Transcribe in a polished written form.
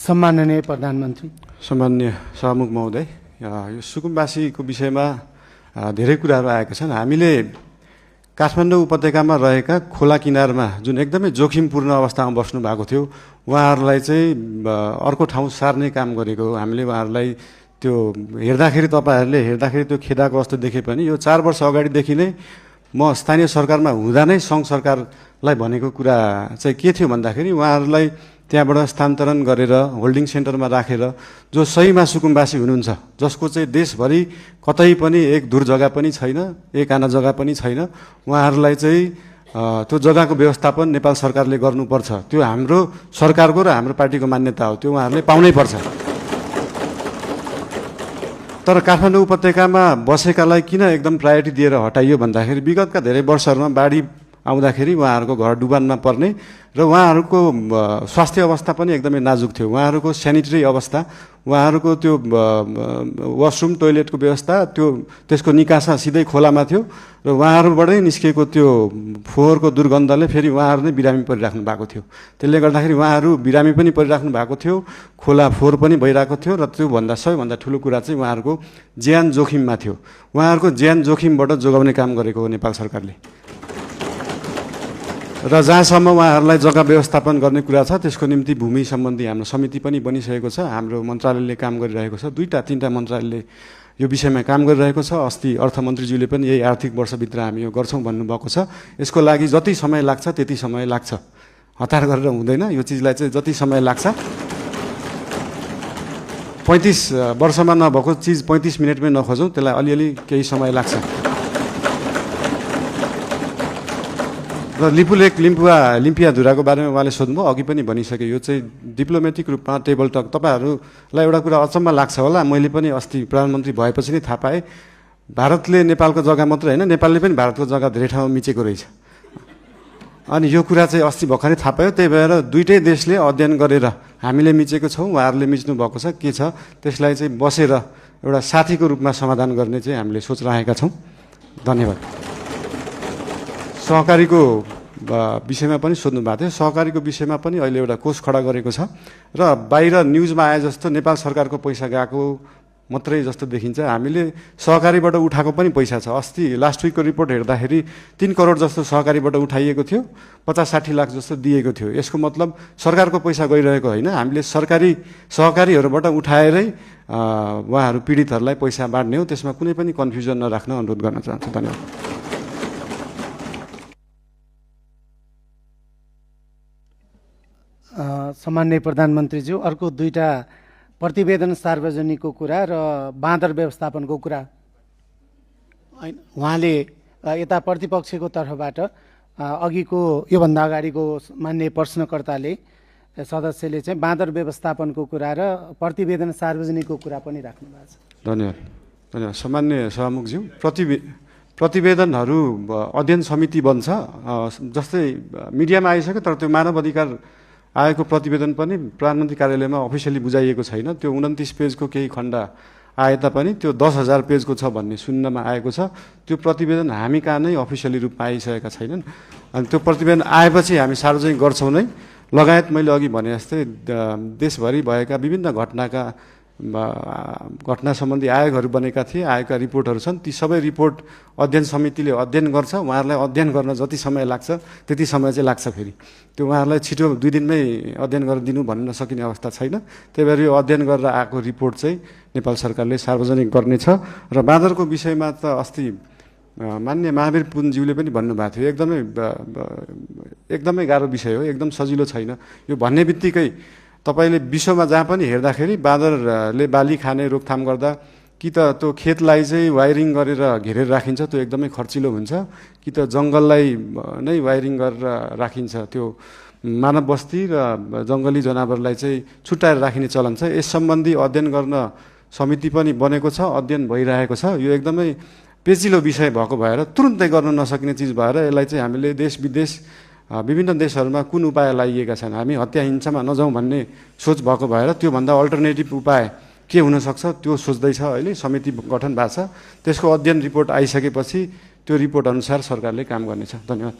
सम्माननीय प्रधानमन्त्री, सम्माननीय सभामुख महोदय, यो सुकुम्बासीको विषयमा धेरै कुराहरू आएका छन्। हामीले काठमाडौँ उपत्यकामा रहेका खोला किनारमा जुन एकदमै जोखिमपूर्ण अवस्थामा बस्नु भएको थियो, उहाँहरूलाई चाहिँ अर्को ठाउँ सार्ने काम गरेको हो। हामीले उहाँहरूलाई त्यो तपाईँहरूले हेर्दाखेरि त्यो खेदाको अवस्था देखे पनि यो 4 वर्ष अगाडिदेखि नै म स्थानीय सरकारमा हुँदा नै सङ्घ सरकारलाई भनेको कुरा चाहिँ के थियो भन्दाखेरि उहाँहरूलाई त्यहाँबाट स्थानान्तरण गरेर होल्डिङ सेन्टरमा राखेर जो सहीमा सुकुम्बासी हुनुहुन्छ, जसको चाहिँ देशभरि कतै पनि एक दूर जग्गा पनि छैन, एक आना जग्गा पनि छैन, उहाँहरूलाई चाहिँ त्यो जग्गाको व्यवस्थापन नेपाल सरकारले गर्नुपर्छ। त्यो हाम्रो सरकारको र हाम्रो पार्टीको मान्यता हो, त्यो उहाँहरूले पाउनै पर्छ। तर काठमाडौँ उपत्यकामा बसेकालाई किन एकदम प्रायोरिटी दिएर हटाइयो भन्दाखेरि विगतका धेरै वर्षहरूमा बाढी आउँदाखेरि उहाँहरूको घर डुबानमा पर्ने र उहाँहरूको स्वास्थ्य अवस्था पनि एकदमै नाजुक थियो। उहाँहरूको सेनिटरी अवस्था, उहाँहरूको त्यो वासरुम टोइलेटको व्यवस्था त्यसको निकासा सिधै खोलामा थियो र उहाँहरूबाटै निस्किएको त्यो फोहोरको दुर्गन्धले फेरि उहाँहरू नै बिरामी परिराख्नु भएको थियो। त्यसले गर्दाखेरि उहाँहरू बिरामी पनि परिराख्नु भएको थियो, खोला फोहोर पनि भइरहेको थियो र त्योभन्दा सबैभन्दा ठुलो कुरा चाहिँ उहाँहरूको ज्यान जोखिममा थियो। उहाँहरूको ज्यान जोखिमबाट जोगाउने काम गरेको हो नेपाल सरकारले। र जहाँसम्म उहाँहरूलाई जग्गा व्यवस्थापन गर्ने कुरा छ त्यसको निम्ति भूमि सम्बन्धी हाम्रो समिति पनि बनिसकेको छ। हाम्रो मन्त्रालयले काम गरिरहेको छ, 2-3 मन्त्रालयले यो विषयमा काम गरिरहेको छ। अस्ति अर्थमन्त्रीज्यूले पनि यही आर्थिक वर्षभित्र हामी यो गर्छौँ भन्नुभएको छ। यसको लागि जति समय लाग्छ त्यति समय लाग्छ, हतार गरेर हुँदैन। यो चिजलाई चाहिँ जति समय लाग्छ, 35 वर्षमा नभएको चिज 35 मिनटमै नखोजौँ, त्यसलाई अलिअलि केही समय लाग्छ। र लिपुलेक लिम्पिया धुराको बारेमा उहाँले सोध्नुभयो, अघि पनि भनिसके। यो चाहिँ डिप्लोमेटिक रूपमा टेबल टक। तपाईँहरूलाई एउटा कुरा अचम्म लाग्छ होला, मैले पनि अस्ति प्रधानमन्त्री भएपछि नै थाहा पाएँ, भारतले नेपालको जग्गा मात्रै होइन, नेपालले पनि भारतको जग्गा धेरै ठाउँमा मिचेको रहेछ। अनि यो कुरा चाहिँ अस्ति भर्खरै थाहा पायो। त्यही भएर दुईटै देशले अध्ययन गरेर हामीले मिचेको छौँ, उहाँहरूले मिच्नु भएको छ, के छ त्यसलाई चाहिँ बसेर एउटा साथीको रूपमा समाधान गर्ने चाहिँ हामीले सोच राखेका छौँ। धन्यवाद। सहकारीको विषयमा पनि सोध्नु भएको थियो। सहकारीको विषयमा पनि अहिले एउटा कोष खडा गरेको छ र बाहिर न्युजमा आए जस्तो नेपाल सरकारको पैसा गएको मात्रै जस्तो देखिन्छ। हामीले सहकारीबाट उठाएको पनि पैसा छ। अस्ति लास्ट विकको रिपोर्ट हेर्दाखेरि 3 करोड जस्तो सहकारीबाट उठाइएको थियो, 50-60 लाख जस्तो दिएको थियो। यसको मतलब सरकारको पैसा गइरहेको होइन, हामीले सहकारीहरूबाट उठाएरै उहाँहरू पीडितहरूलाई पैसा बाँड्ने हो। त्यसमा कुनै पनि कन्फ्युजन नराख्न अनुरोध गर्न चाहन्छु। धन्यवाद। सम्माननीय प्रधानमन्त्रीज्यू, अर्को 2टा प्रतिवेदन सार्वजनिकको कुरा र बाँदर व्यवस्थापनको कुरा। उहाँले यता प्रतिपक्षको तर्फबाट अघिको योभन्दा अगाडिको मान्य प्रश्नकर्ताले सदस्यले चाहिँ बाँदर व्यवस्थापनको कुरा र प्रतिवेदन सार्वजनिकको कुरा पनि राख्नु भएको छ। धन्यवाद। सम्माननीय सभामुखज्यू, प्रतिवेदनहरू अध्ययन समिति बन्छ। जस्तै मिडियामा आइसक्यो, तर त्यो मानव अधिकार आएको प्रतिवेदन पनि प्रधानमन्त्री कार्यालयमा अफिसियली बुझाइएको छैन। त्यो 29 पेजको केही खण्ड आए तापनि त्यो 10,000 पेजको छ भन्ने सुन्नमा आएको छ। त्यो प्रतिवेदन हामी कहाँ नै अफिसियली रूपमा आइसकेका छैनन्। अनि त्यो प्रतिवेदन आएपछि हामी सार्वजनिक गर्छौँ नै। लगायत मैले अघि भने जस्तै देशभरि भएका विभिन्न घटना सम्बन्धी आयोगहरू बनेका थिए, आयोगका रिपोर्टहरू छन्। ती सबै रिपोर्ट अध्ययन समितिले अध्ययन गर्छ। उहाँहरूलाई अध्ययन गर्न जति समय लाग्छ त्यति समय चाहिँ लाग्छ। फेरि त्यो उहाँहरूलाई छिटो 2 दिनमै अध्ययन गरेर दिनु भन्न सकिने अवस्था छैन। त्यही भएर यो अध्ययन गरेर आएको रिपोर्ट चाहिँ नेपाल सरकारले सार्वजनिक गर्नेछ। र बाँदरको विषयमा त अस्ति मान्य महावीर पुनज्यूले पनि भन्नुभएको थियो, एकदमै गाह्रो विषय हो, एकदम सजिलो छैन। यो भन्ने बित्तिकै तपाईँले विश्वमा जहाँ पनि हेर्दाखेरि बाँदरले बाली खाने रोकथाम गर्दा कि त त्यो खेतलाई चाहिँ वायरिङ गरेर घेरेर राखिन्छ, त्यो एकदमै खर्चिलो हुन्छ, कि त जङ्गललाई नै वायरिङ गरेर राखिन्छ। त्यो मानव बस्ती र जङ्गली जनावरलाई चाहिँ छुट्याएर राखिने चलन छ। यस सम्बन्धी अध्ययन गर्न समिति पनि बनेको छ, अध्ययन भइरहेको छ। यो एकदमै पेचिलो विषय भएको भएर तुरुन्तै गर्न नसकिने चिज भएर यसलाई चाहिँ हामीले देश विदेश विभिन्न देशहरूमा कुन उपाय लागिएका छन्, हामी हत्या हिंसामा नजाउँ भन्ने सोच भएको भएर त्योभन्दा अल्टरनेटिभ उपाय के हुनसक्छ त्यो सोच्दैछ। अहिले समिति गठन भएको छ। त्यसको अध्ययन रिपोर्ट आइसकेपछि त्यो रिपोर्ट अनुसार सरकारले काम गर्नेछ। धन्यवाद।